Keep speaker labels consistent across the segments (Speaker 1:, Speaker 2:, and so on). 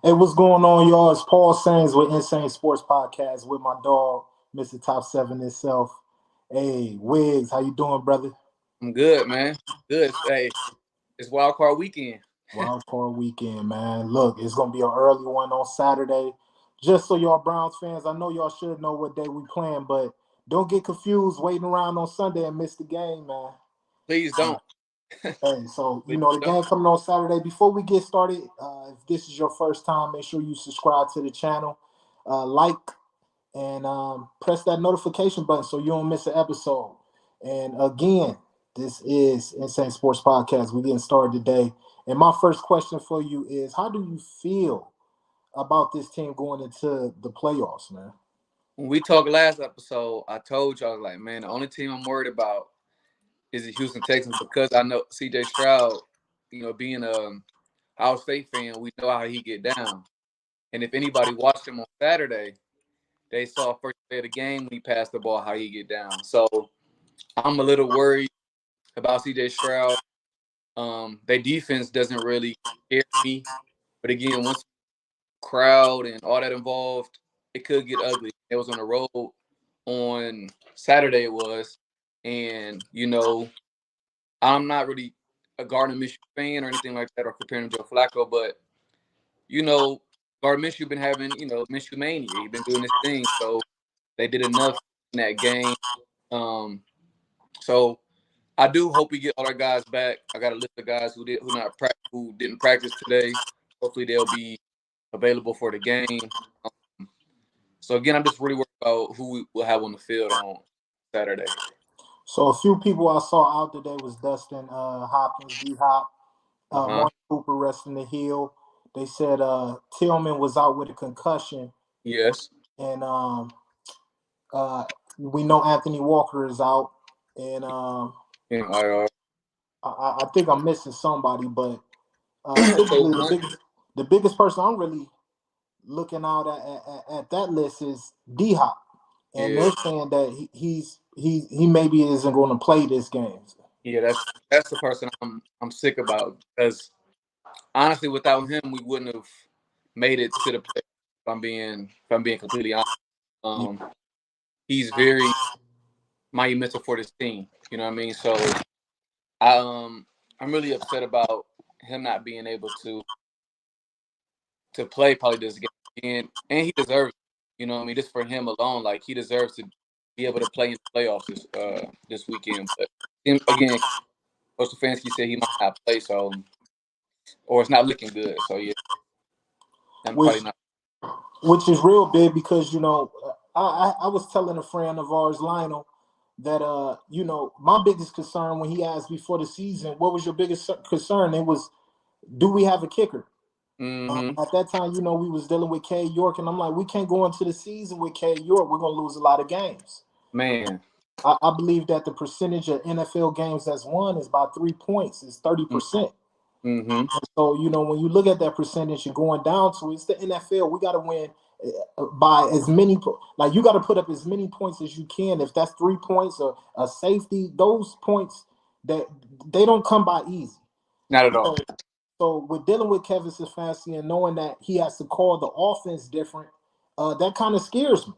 Speaker 1: Hey, what's going on, y'all? It's Paul Sains with Insane Sports Podcast with my dog, Mr. Top Seven himself. Hey, Wiggs, how you doing, brother?
Speaker 2: I'm good, man. Good. Hey, it's wild card weekend.
Speaker 1: Wild card weekend, man. Look, it's gonna be an early one on Saturday. Just so y'all Browns fans, I know y'all should know what day we playing, but don't get confused waiting around on Sunday and miss the game, man.
Speaker 2: Please don't.
Speaker 1: Hey, so
Speaker 2: Please
Speaker 1: the
Speaker 2: don't.
Speaker 1: game coming on Saturday. Before we get started, if this is your first time, make sure you subscribe to the channel, like, and press that notification button so you don't miss an episode. And again, this is Insane Sports Podcast. We're getting started today. And my first question for you is, how do you feel about this team going into the playoffs, man?
Speaker 2: When we talked last episode, I told y'all like, man, the only team I'm worried about is the Houston Texans because I know C.J. Stroud. Being a Ohio State fan, we know how he get down. And if anybody watched him on Saturday, they saw first play of the game when he passed the ball how he get down. So I'm a little worried about C.J. Stroud. Their defense doesn't really scare me, but again, once crowd and all that involved, it could get ugly. It was on the road on Saturday, it was, and I'm not really a Gardner Minshew fan or anything like that, or comparing him to Joe Flacco, but Gardner Minshew been having Minshew mania. He's been doing this thing, so they did enough in that game. So I do hope we get all our guys back. I got a list of guys who didn't practice today. Hopefully they'll be available for the game. So again, I'm just really worried about who we will have on the field on Saturday.
Speaker 1: So a few people I saw out today was Dustin Hopkins, D Hop,
Speaker 2: Uh-huh.
Speaker 1: Mark Cooper resting the heel. They said Tillman was out with a concussion,
Speaker 2: Yes.
Speaker 1: and we know Anthony Walker is out, and
Speaker 2: In IR.
Speaker 1: I think I'm missing somebody, but
Speaker 2: So
Speaker 1: typically
Speaker 2: one,
Speaker 1: the biggest person I'm really looking out at that list is D Hop, and
Speaker 2: yeah,
Speaker 1: they're saying that he maybe isn't going to play this game.
Speaker 2: yeah, that's the person I'm sick about because honestly, without him, we wouldn't have made it to the play. If I'm being completely honest,
Speaker 1: Yeah.
Speaker 2: um, he's very monumental for this team. You know what I mean? So I'm really upset about him not being able to play probably this game, and he deserves it. You know what I mean? Just for him alone, like he deserves to be able to play in the playoffs this weekend. But again, Coach Stefanski said he might not play, so or it's not looking good. So yeah, I'm
Speaker 1: which
Speaker 2: probably not.
Speaker 1: which is real big because I was telling a friend of ours, Lionel, that my biggest concern when he asked before the season, what was your biggest concern? It was, do we have a kicker?
Speaker 2: Mm-hmm.
Speaker 1: At that time, we was dealing with K York, and I'm like, we can't go into the season with K York. We're gonna lose a lot of games.
Speaker 2: Man.
Speaker 1: I believe that the percentage of NFL games that's won is by 3 points, is 30%.
Speaker 2: Mm-hmm.
Speaker 1: So, when you look at that percentage, you're going down to it's the NFL. We got to win by as many, like you got to put up as many points as you can. If that's 3 points or a safety, those points that they don't come by easy.
Speaker 2: Not at all.
Speaker 1: So we're dealing with Kevin Stefanski and knowing that he has to call the offense different, that kind of scares me.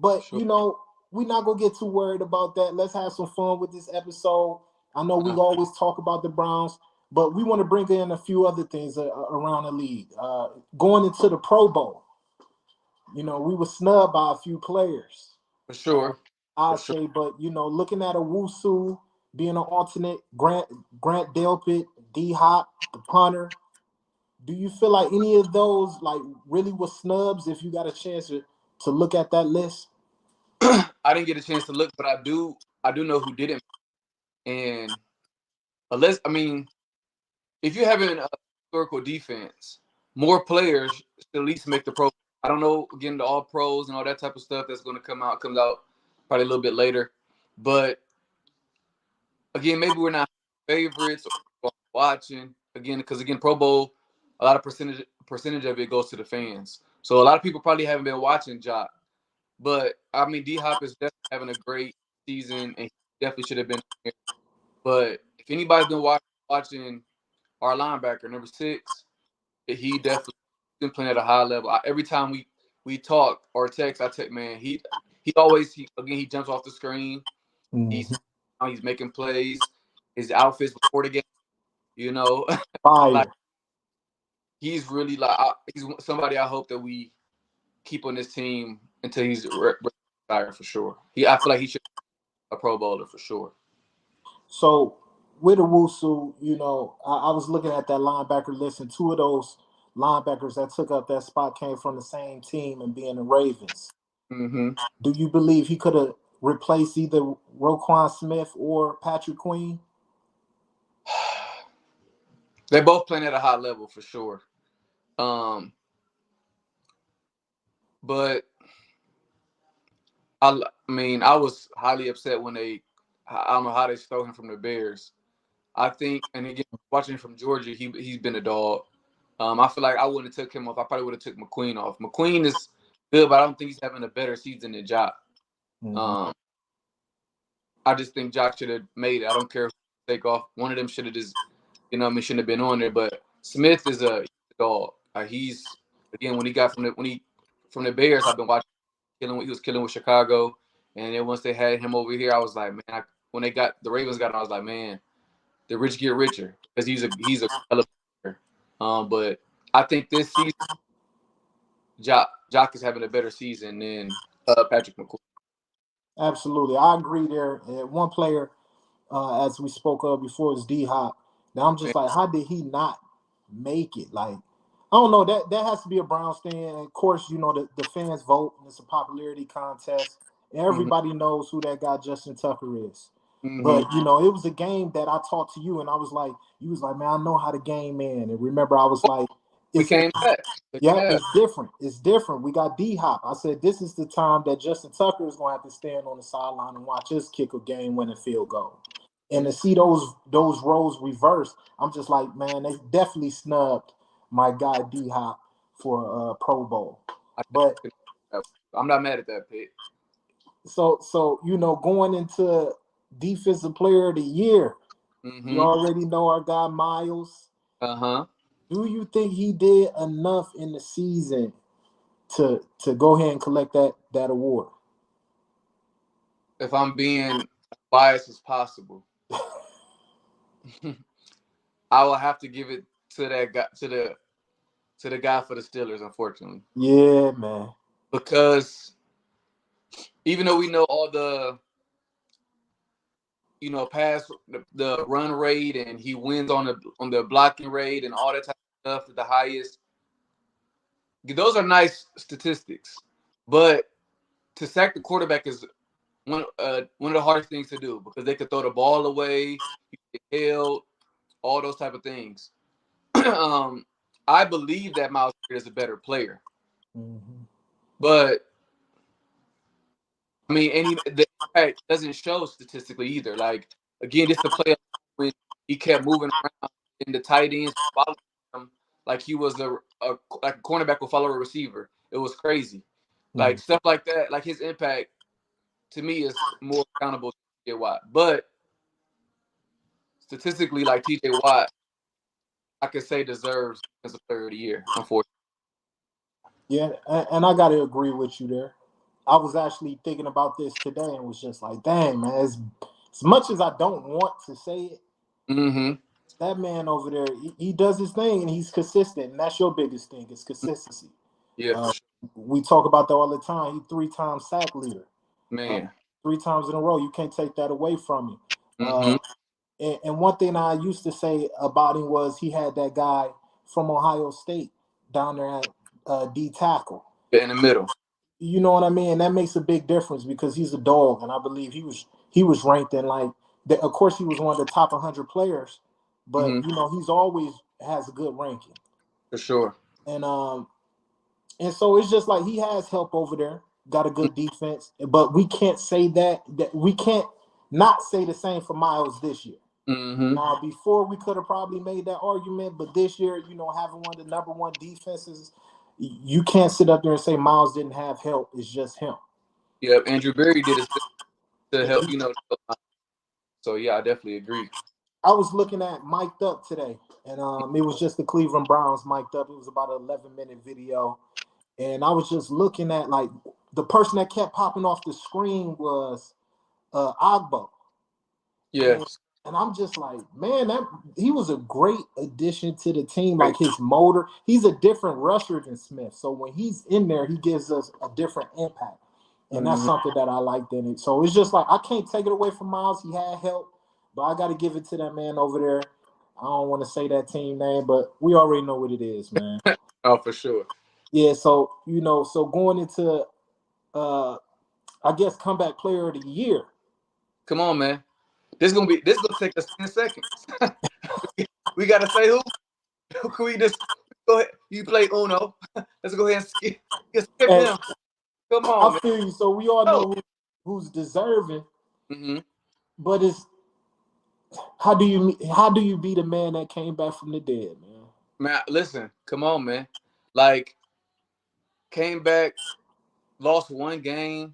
Speaker 1: But
Speaker 2: Sure.
Speaker 1: we're not gonna get too worried about that. Let's have some fun with this episode. I know we always talk about the Browns, but we want to bring in a few other things around the league. Going into the Pro Bowl, we were snubbed by a few players.
Speaker 2: For sure.
Speaker 1: I
Speaker 2: For sure.
Speaker 1: say, but looking at a Wusu being an alternate, Grant Delpit, D Hop, the punter. Do you feel like any of those like really was snubs? If you got a chance to look at that list.
Speaker 2: I didn't get a chance to look, but I do know who didn't. And unless I mean, if you're having a historical defense, more players should at least make the pro. I don't know, again, the all pros and all that type of stuff that's going to comes out probably a little bit later. But again, maybe we're not favorites or watching again because again, Pro Bowl, a lot of percentage of it goes to the fans. So a lot of people probably haven't been watching Jock. But I mean, D Hop is definitely having a great season, and he definitely should have been here. But if anybody's been watching our linebacker, number 6, he definitely been playing at a high level. Every time we talk or text, I text, man, he always he jumps off the screen.
Speaker 1: Mm-hmm.
Speaker 2: He's making plays. His outfits before the game, you know, like
Speaker 1: Fire.
Speaker 2: he's really he's somebody I hope that we keep on this team until he's retired for sure. I feel like he should be a Pro Bowler for sure.
Speaker 1: So with Owusu, you know, I was looking at that linebacker list, and two of those linebackers that took up that spot came from the same team and being the Ravens.
Speaker 2: Mm-hmm.
Speaker 1: Do you believe he could have replaced either Roquan Smith or Patrick Queen?
Speaker 2: They're both playing at a high level for sure. But I mean, I was highly upset when I don't know how they stole him from the Bears. I think, and again, watching him from Georgia, he's been a dog. I feel like I wouldn't have took him off. I probably would have took McQueen off. McQueen is good, but I don't think he's having a better season than Jock.
Speaker 1: Mm-hmm.
Speaker 2: I just think Jock should have made it. I don't care if they take off. One of them should have just, shouldn't have been on there. But Smith is a dog. He's again when he from the Bears. I've been watching he was killing with Chicago, and then once they had him over here, I was like, man. When the Ravens got him, I was like, man, the rich get richer because he's a hell of a player. But I think this season, Jock is having a better season than Patrick McQueen.
Speaker 1: Absolutely, I agree there. And one player, as we spoke of before, is D Hop. Now I'm just like, how did he not make it? Like, I don't know. That has to be a Browns thing. And of course, you know the fans vote, and it's a popularity contest. And everybody knows who that guy Justin Tucker is.
Speaker 2: Mm-hmm.
Speaker 1: But you know, it was a game that I talked to you, and I was like, you was like, man, I know how the game end. And remember, I was like,
Speaker 2: we came back.
Speaker 1: Yeah, it's different. It's different. We got D Hop. I said this is the time that Justin Tucker is going to have to stand on the sideline and watch us kick a game-winning field goal. And to see those roles reversed, I'm just like, man, they definitely snubbed my guy D Hop for Pro Bowl. But
Speaker 2: I'm not mad at that pick.
Speaker 1: So you know, going into Defensive Player of the Year, you already know our guy Miles. Do you think he did enough in the season to go ahead and collect that award?
Speaker 2: If I'm being biased as possible, I will have to give it to that guy, to the guy for the Steelers, unfortunately.
Speaker 1: Yeah, man.
Speaker 2: Because even though we know all the pass the run rate and he wins on the blocking rate and all that type of stuff at the highest, those are nice statistics. But to sack the quarterback is one of the hardest things to do because they could throw the ball away, get held, all those type of things. I believe that Miles Garrett is a better player, but I mean, the impact doesn't show statistically either. Like again, just the play when he kept moving around in the tight ends, following him like he was like a cornerback will follow a receiver. It was crazy, like stuff like that. Like his impact to me is more accountable to T.J. Watt, but statistically, like T.J. Watt, I could say deserves as a Player of the Year, unfortunately.
Speaker 1: Yeah, and I got to agree with you there. I was actually thinking about this today and was just like, dang, man, as much as I don't want to say it, that man over there, he does his thing and he's consistent. And that's your biggest thing, is consistency.
Speaker 2: Yeah,
Speaker 1: we talk about that all the time. He 3-time sack leader.
Speaker 2: Man.
Speaker 1: 3 times in a row. You can't take that away from him. And one thing I used to say about him was he had that guy from Ohio State down there at D tackle.
Speaker 2: In the middle.
Speaker 1: You know what I mean? And that makes a big difference because he's a dog, and I believe he was ranked in like of course he was one of the top 100 players, but you know he's always has a good ranking
Speaker 2: for sure.
Speaker 1: And so it's just like he has help over there, got a good defense, but we can't say that we can't not say the same for Miles this year. Now, before we could have probably made that argument, but this year, you know, having one of the number one defenses, you can't sit up there and say Miles didn't have help. It's just him.
Speaker 2: Yeah, Andrew Berry did his to help, So yeah, I definitely agree.
Speaker 1: I was looking at Mic'd Up today, and it was just the Cleveland Browns Mic'd Up. It was about an 11-minute video, and I was just looking at like the person that kept popping off the screen was Agbo.
Speaker 2: Yes.
Speaker 1: And I'm just like, man, that he was a great addition to the team. Like his motor, he's a different rusher than Smith. So when he's in there, he gives us a different impact. And that's something that I liked in it. So it's just like I can't take it away from Miles. He had help, but I got to give it to that man over there. I don't want to say that team name, but we already know what it is, man.
Speaker 2: Oh, for sure.
Speaker 1: Yeah, so so going into I guess comeback player of the year.
Speaker 2: Come on, man. This gonna take us 10 seconds. we gotta say who. Can we just go ahead? You play Uno. Let's go ahead and skip them. Come on,
Speaker 1: I feel you. So we all know who's deserving. But it's how do you be the man that came back from the dead, man?
Speaker 2: Man, listen, come on, man. Like, came back, lost one game,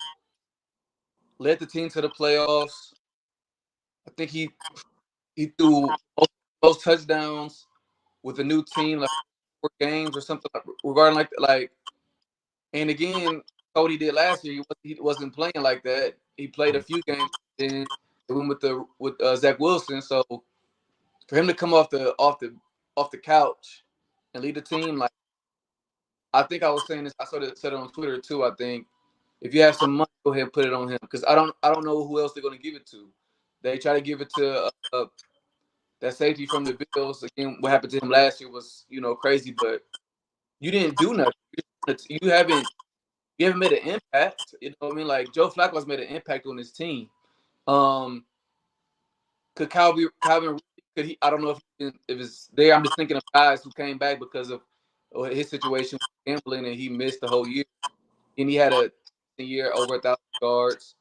Speaker 2: led the team to the playoffs. I think he threw most touchdowns with a new team, like 4 games or something regarding like. And again, what he did last year, he wasn't playing like that. He played a few games, and went with Zach Wilson. So for him to come off the couch and lead the team, like I think I was saying this, I said it on Twitter too. I think if you have some money, go ahead and put it on him because I don't know who else they're going to give it to. They try to give it to that safety from the Bills. Again, what happened to him last year was crazy, but you didn't do nothing. You haven't made an impact. You know what I mean? Like Joe Flacco's made an impact on his team. Could Calvin could he? I don't know if it's there. I'm just thinking of guys who came back because of his situation with gambling and he missed the whole year. And he had a year over 1,000 yards.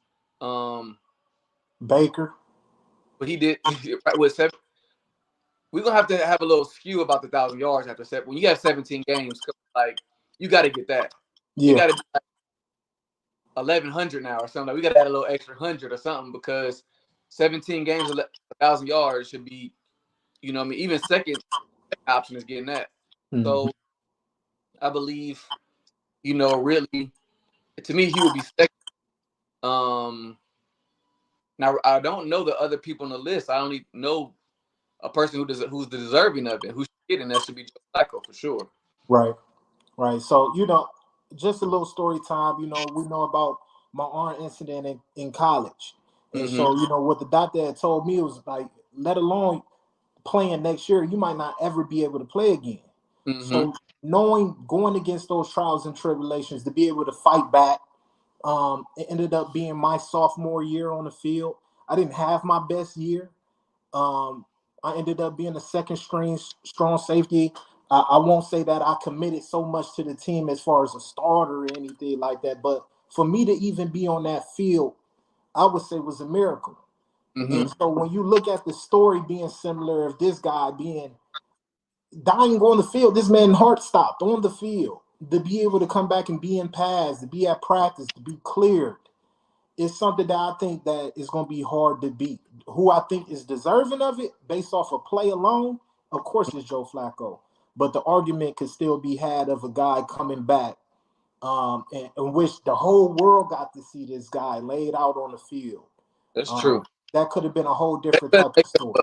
Speaker 1: Baker,
Speaker 2: but he did with 7. We're gonna have to have a little skew about the 1,000 yards after 7. When you have 17 games, like you got to get that.
Speaker 1: Yeah.
Speaker 2: You got to be like 1,100 now or something. Like, we got to add a little extra 100 or something because 17 games, 1,000 yards should be, I mean, even second option is getting that. So I believe, really, to me, he would be second. Now I don't know the other people on the list. I only know a person who's deserving of it, who should get it, and that should be Joe Flacco for sure.
Speaker 1: Right. So just a little story time. We know about my arm incident in college, and so what the doctor had told me was like, let alone playing next year, you might not ever be able to play again. So going against those trials and tribulations to be able to fight back, it ended up being my sophomore year on the field. I didn't have my best year. I ended up being a second string strong safety. I won't say that I committed so much to the team as far as a starter or anything like that, but for me to even be on that field, I would say was a miracle. And so when you look at the story being similar of this guy dying on the field, this man's heart stopped on the field, to be able to come back and be in pads, to be at practice, to be cleared, is something that I think that is going to be hard to beat. Who I think is deserving of it based off of play alone, of course, is Joe Flacco. But the argument could still be had of a guy coming back in which the whole world got to see this guy laid out on the field.
Speaker 2: That's true.
Speaker 1: That could have been a whole different type of story.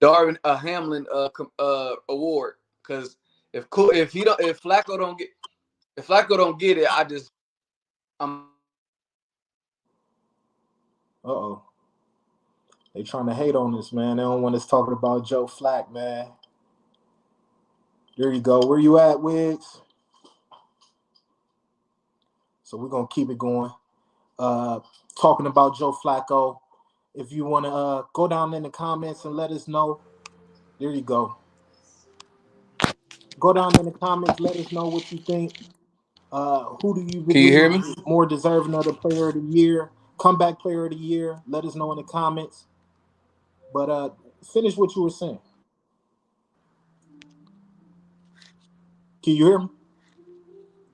Speaker 2: Darvin Hamlin award, because if Flacco don't get it, I'm.
Speaker 1: They trying to hate on this, man. They don't want us talking about Joe Flack, man. There you go. Where you at, Wiggs? So we're gonna keep it going. Talking about Joe Flacco. If you want to go down in the comments and let us know. There you go. Go down in the comments. Let us know what you think. Who do you believe is more deserving of the player of the year, comeback player of the year? Let us know in the comments. But finish what you were saying. Can you hear me?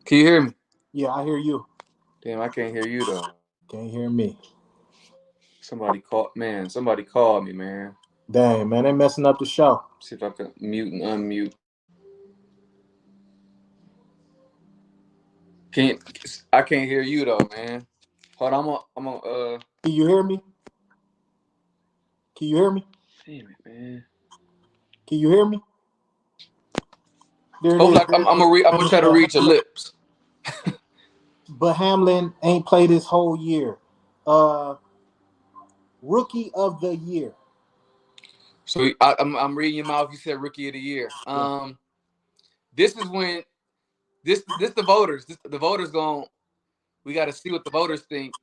Speaker 2: Can you hear me?
Speaker 1: Yeah, I hear you.
Speaker 2: Damn, I can't hear you though.
Speaker 1: Can't hear me.
Speaker 2: Somebody called me, man.
Speaker 1: Dang, man, they messing up the show.
Speaker 2: See if I can mute and unmute. Can't I can't hear you though, man. Hold on, I'm a
Speaker 1: Can you hear me? Can you hear me?
Speaker 2: damn it, man.
Speaker 1: Can you hear me? There it is.
Speaker 2: Hopefully I'm gonna try to read your lips.
Speaker 1: But Hamlin ain't played his whole year. Rookie of the year.
Speaker 2: So I'm reading your mouth. You said rookie of the year. This is when this the voters. The voters going. We got to see what the voters think.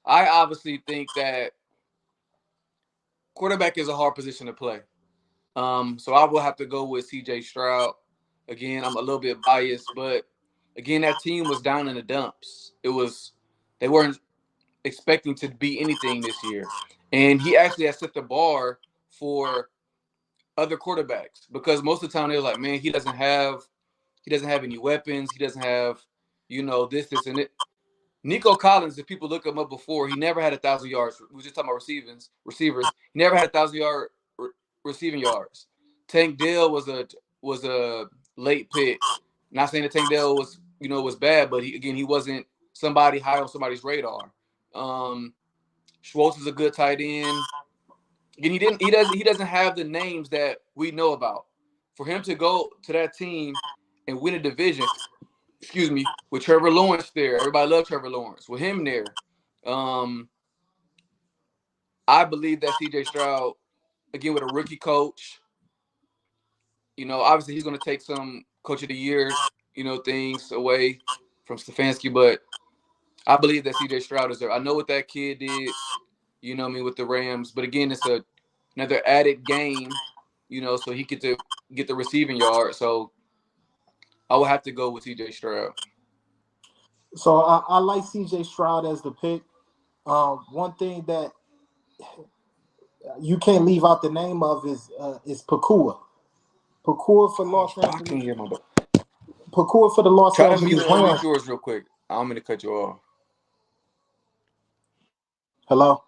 Speaker 2: I obviously think that quarterback is a hard position to play. So I will have to go with C.J. Stroud. Again, I'm a little bit biased, but again, that team was down in the dumps. They weren't expecting to be anything this year, and he actually has set the bar for other quarterbacks because most of the time they're like, man, he doesn't have any weapons. He doesn't have, this and it. Nico Collins, if people look him up before, he never had 1,000 yards. We were just talking about receivers. He never had 1,000-yard receiving yards. Tank Dell was a late pick. Not saying that Tank Dell was bad, but he wasn't somebody high on somebody's radar. Schwartz is a good tight end. Again, he doesn't have the names that we know about. For him to go to that team and win a division, with Trevor Lawrence there, everybody loves Trevor Lawrence. With him there, I believe that C.J. Stroud, again with a rookie coach, obviously he's going to take some coach of the year, things away from Stefanski, but I believe that C.J. Stroud is there. I know what that kid did, with the Rams, but again, it's another added game, so he get to get the receiving yard. So I will have to go with C.J. Stroud.
Speaker 1: So I like C.J. Stroud as the pick. One thing that you can't leave out the name of is Pakua. Pakua for Los Angeles.
Speaker 2: I can't hear my butt.
Speaker 1: Pakua for the Los
Speaker 2: Try to
Speaker 1: Angeles
Speaker 2: mute
Speaker 1: Rams.
Speaker 2: yours real quick. I'm going to cut you off.
Speaker 1: Hello?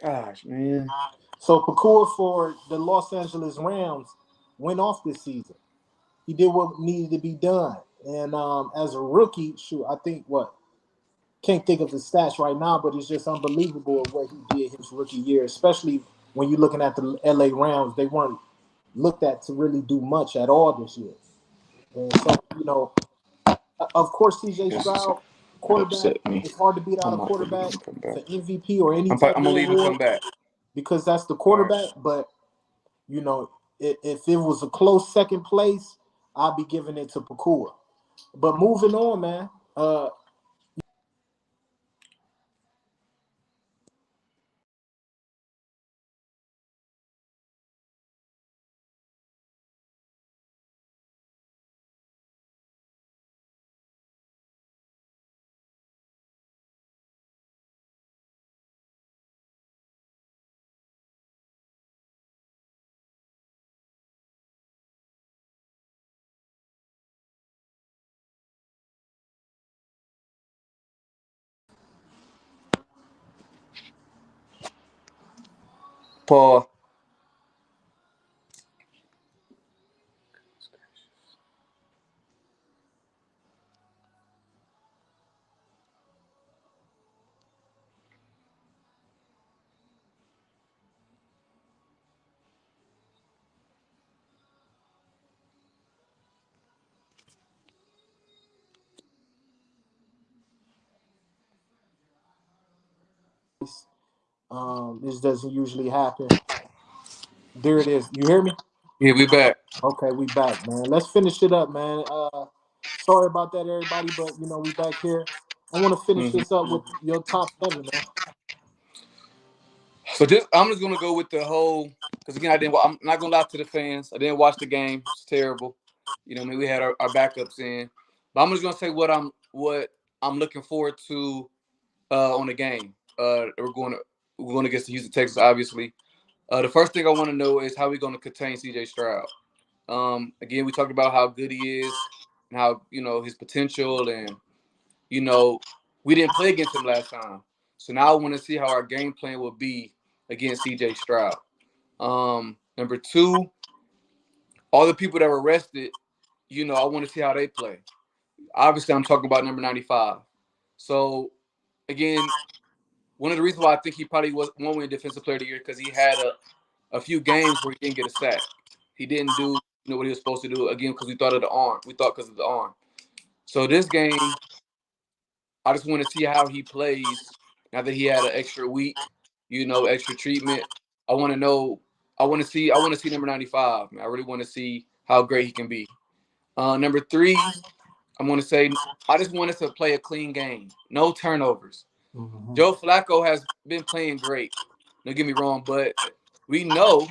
Speaker 2: Gosh, man.
Speaker 1: So Pakua for the Los Angeles Rams went off this season. He did what needed to be done. And as a rookie, I think can't think of his stats right now, but it's just unbelievable what he did his rookie year, especially when you're looking at the LA Rams. They weren't looked at to really do much at all this year. And so, of course, CJ Stroud, quarterback, it's hard to beat out a quarterback for MVP or any type
Speaker 2: I'm
Speaker 1: of
Speaker 2: gonna leave and come
Speaker 1: award
Speaker 2: back
Speaker 1: because that's the quarterback. But, if it was a close second place, I'd be giving it to Pakua. But moving on, man.
Speaker 2: Paul.
Speaker 1: This doesn't usually happen. There it is. You hear me?
Speaker 2: Yeah, we back.
Speaker 1: Okay, we back, man. Let's finish it up, man. Sorry about that, everybody, but we back here. I want to finish this up with your top 7, man.
Speaker 2: So I'm just gonna go with the whole because again I'm not gonna lie to the fans. I didn't watch the game. It's terrible. We had our backups in, but I'm just gonna say what I'm looking forward to on the game. We're going against the Houston Texans, obviously. The first thing I want to know is how we're going to contain C.J. Stroud. Again, we talked about how good he is and how his potential, and we didn't play against him last time. So now I want to see how our game plan will be against C.J. Stroud. Number two, all the people that were arrested, I want to see how they play. Obviously, I'm talking about number 95. So, again, one of the reasons why I think he probably won't win Defensive Player of the Year because he had a few games where he didn't get a sack. He didn't do what he was supposed to do, again, because we thought of the arm. We thought because of the arm. So this game, I just want to see how he plays now that he had an extra week, extra treatment. I want to know. I want to see number 95. I really want to see how great he can be. Number three, I'm going to say I just want us to play a clean game, no turnovers.
Speaker 1: Mm-hmm.
Speaker 2: Joe Flacco has been playing great. Don't get me wrong, but we know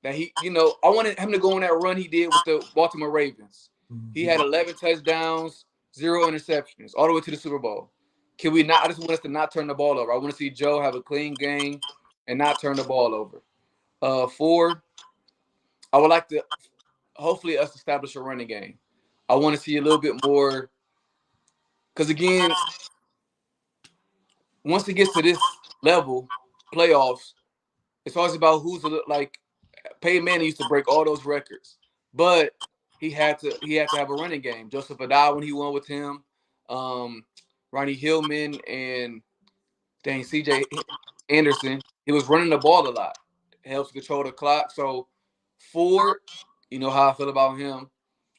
Speaker 2: that I wanted him to go on that run he did with the Baltimore Ravens.
Speaker 1: Mm-hmm.
Speaker 2: He had 11 touchdowns, 0 interceptions, all the way to the Super Bowl. Can we not? I just want us to not turn the ball over. I want to see Joe have a clean game and not turn the ball over. 4, I would like to hopefully us establish a running game. I want to see a little bit more because again, once it gets to this level, playoffs, it's always about who's like Peyton Manning used to break all those records, but he had to have a running game. Joseph Adai when he won with him, Ronnie Hillman and C.J. Anderson. He was running the ball a lot. It helps control the clock. So Ford, you know how I feel about him.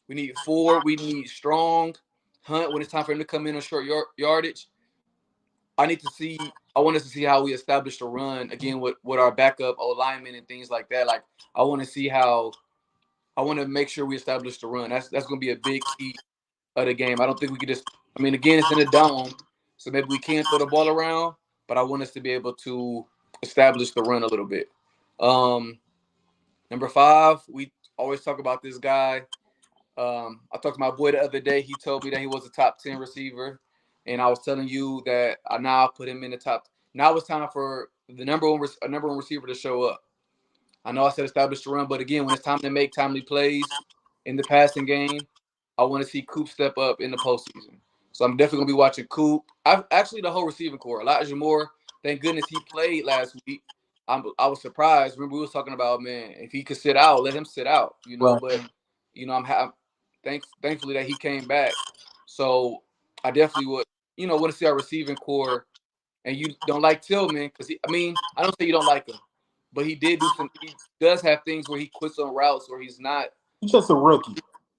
Speaker 2: We need Ford. We need strong Hunt when it's time for him to come in on short yardage. I want us to see how we establish the run again with our backup linemen and things like that. Like I want to make sure we establish the run. That's going to be a big key of the game. I don't think we could just. I mean, again, it's in a dome, so maybe we can throw the ball around. But I want us to be able to establish the run a little bit. Number 5, we always talk about this guy. I talked to my boy the other day. He told me that he was a top 10 receiver. And I was telling you that I now put him in the top. Now it's time for the number one receiver to show up. I know I said establish the run, but again, when it's time to make timely plays in the passing game, I want to see Coop step up in the postseason. So I'm definitely gonna be watching Coop. I've actually the whole receiving core. Elijah Moore, thank goodness he played last week. I was surprised. Remember we was talking about, man, if he could sit out, let him sit out.
Speaker 1: Right.
Speaker 2: But I'm thankfully that he came back. So I definitely would want to see our receiving core. And you don't like Tillman because I don't say you don't like him, but he does have things where he quits on routes where he's not.
Speaker 1: He's just a rookie.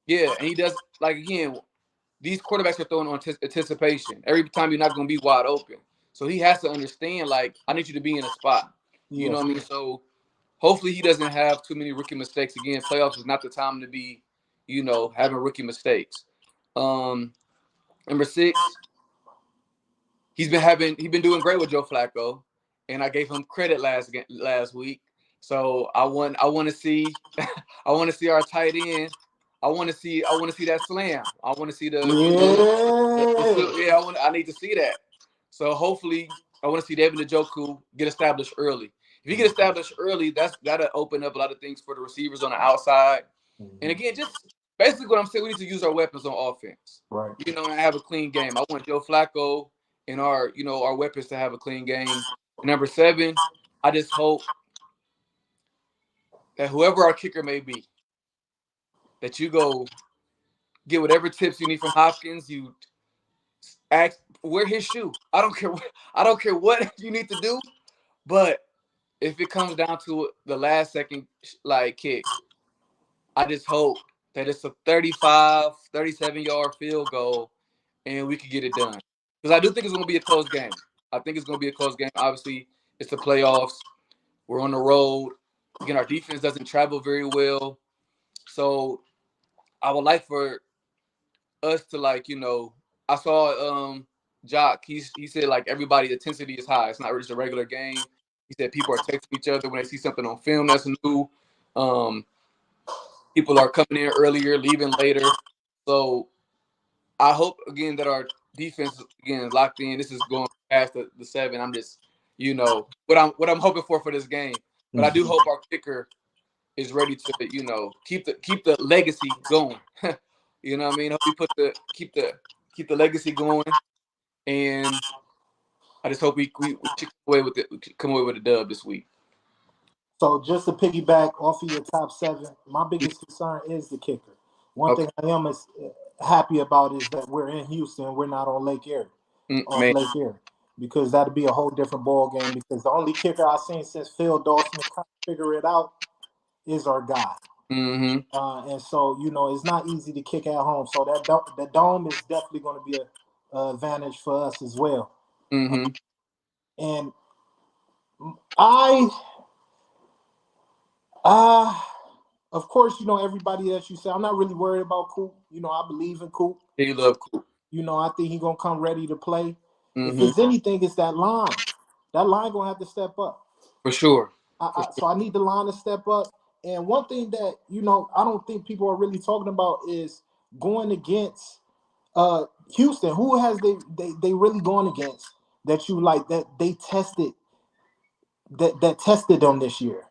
Speaker 2: Yeah, and he does again. These quarterbacks are throwing on anticipation. Every time you're not going to be wide open, so he has to understand. Like I need you to be in a spot. You know what I mean? So hopefully he doesn't have too many rookie mistakes. Again, playoffs is not the time to be, having rookie mistakes. Number 6, he's been doing great with Joe Flacco, and I gave him credit last week. So I want to see I want to see our tight end. I want to see that slam. I want to see I need to see that. So hopefully I want to see David Njoku get established early. If he get established early, that'll open up a lot of things for the receivers on the outside. And again, just basically what I'm saying, we need to use our weapons on offense.
Speaker 1: Right.
Speaker 2: And have a clean game. I want Joe Flacco and our weapons to have a clean game. And number 7, I just hope that whoever our kicker may be, that you go get whatever tips you need from Hopkins. You ask wear his shoe. I don't care what you need to do, but if it comes down to the last second kick, I just hope that it's a 35, 37-yard field goal and we could get it done. Because I do think it's going to be a close game. I think it's going to be a close game. Obviously, it's the playoffs. We're on the road. Again, our defense doesn't travel very well. So I would like for us to I saw Jock, he said everybody intensity is high. It's not just a regular game. He said people are texting each other when they see something on film that's new. People are coming in earlier, leaving later. So I hope again that our defense again is locked in. This is going past the 7. I'm just what I'm hoping for this game. But I do hope our kicker is ready to keep the legacy going. You know what I mean? Hope we keep the legacy going, and I just hope we come away with a dub this week.
Speaker 1: So just to piggyback off of your top 7, my biggest concern is the kicker. One
Speaker 2: Okay.
Speaker 1: thing I am happy about is that we're in Houston. We're not on Lake Erie,
Speaker 2: Man.
Speaker 1: Lake Erie, because that'd be a whole different ball game. Because the only kicker I've seen since Phil Dawson has kind of figure it out is our guy.
Speaker 2: Mm-hmm.
Speaker 1: And so, it's not easy to kick at home. So the dome is definitely going to be a advantage for us as well.
Speaker 2: Mm-hmm.
Speaker 1: And I, of course, everybody that you say, I'm not really worried about Coop. I believe in Coop.
Speaker 2: He love Coop.
Speaker 1: I think he's going to come ready to play.
Speaker 2: Mm-hmm.
Speaker 1: If it's anything, it's that line. That line going to have to step up.
Speaker 2: For sure.
Speaker 1: So I need the line to step up. And one thing that, I don't think people are really talking about is going against Houston. Who has they really going against that you like that they tested that tested them this year?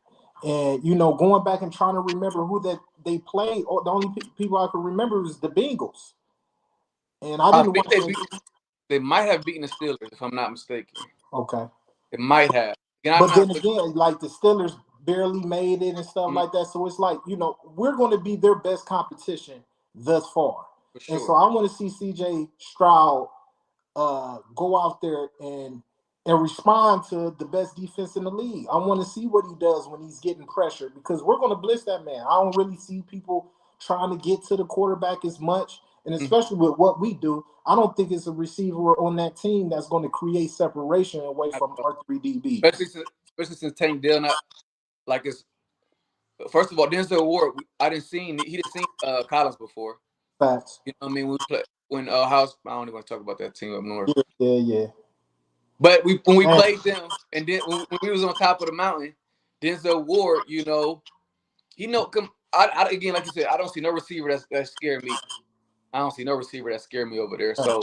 Speaker 1: And going back and trying to remember who that they played, or the only people I can remember is the Bengals. And I didn't
Speaker 2: think
Speaker 1: watch
Speaker 2: they might have beaten the Steelers, if I'm not mistaken.
Speaker 1: Okay.
Speaker 2: It might have.
Speaker 1: But then again, like the Steelers barely made it and stuff like that. So it's like, we're going to be their best competition thus far.
Speaker 2: For sure.
Speaker 1: And so I want to see CJ Stroud go out there and respond to the best defense in the league. I want to see what he does when he's getting pressure, because we're going to blitz that man. I don't really see people trying to get to the quarterback as much. And especially with what we do, I don't think it's a receiver on that team that's going to create separation away from our 3 DB.
Speaker 2: Especially since Tank Dell not like it's. First of all, Denzel Ward, he didn't see Collins before.
Speaker 1: Facts.
Speaker 2: You know what I mean? We play when House. I don't even want to talk about that team up north.
Speaker 1: Yeah.
Speaker 2: But when we played them, and then when we was on top of the mountain, Denzel Ward, again, like you said, I don't see no receiver that scared me. I don't see no receiver that scared me over there. So,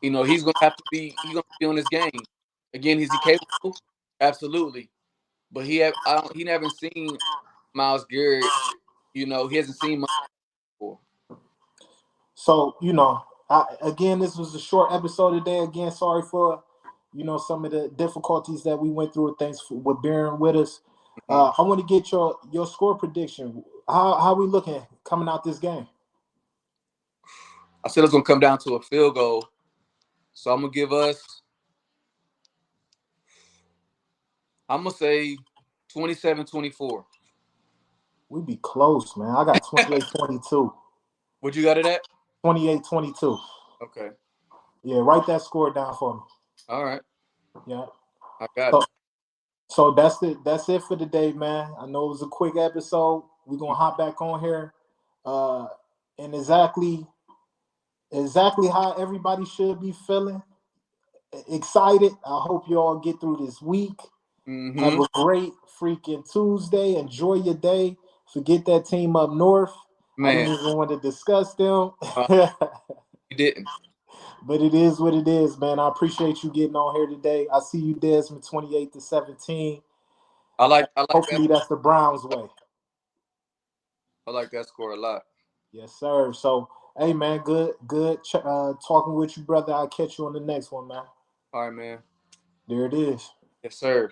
Speaker 2: he's gonna have to be. He's gonna be on his game. Again, is he capable? Absolutely. But he haven't seen Myles Garrett. He hasn't seen much before.
Speaker 1: So, again, this was a short episode today. Again, sorry for, some of the difficulties that we went through. Thanks for bearing with us. I want to get your score prediction. How we looking coming out this game?
Speaker 2: I said it's going to come down to a field goal. So I'm going to give us, I'm going to say 27-24.
Speaker 1: We be close, man. I got 28-22.
Speaker 2: What you got it at?
Speaker 1: 28-22.
Speaker 2: Okay.
Speaker 1: Yeah, write that score down for me.
Speaker 2: All right.
Speaker 1: Yeah.
Speaker 2: I got it.
Speaker 1: So that's it. That's it for today, man. I know it was a quick episode. We're going to hop back on here. And exactly how everybody should be feeling. Excited. I hope you all get through this week.
Speaker 2: Mm-hmm.
Speaker 1: Have a great freaking Tuesday. Enjoy your day. Forget that team up north. Man. I didn't even want to discuss them.
Speaker 2: You didn't.
Speaker 1: But it is what it is, man. I appreciate you getting on here today. I see you, Desmond, 28-17.
Speaker 2: I like
Speaker 1: Hopefully that's the Browns way.
Speaker 2: I like that score a lot.
Speaker 1: Yes, sir. So, hey, man, good talking with you, brother. I'll catch you on the next one, man.
Speaker 2: All right, man.
Speaker 1: There it is.
Speaker 2: Yes, sir.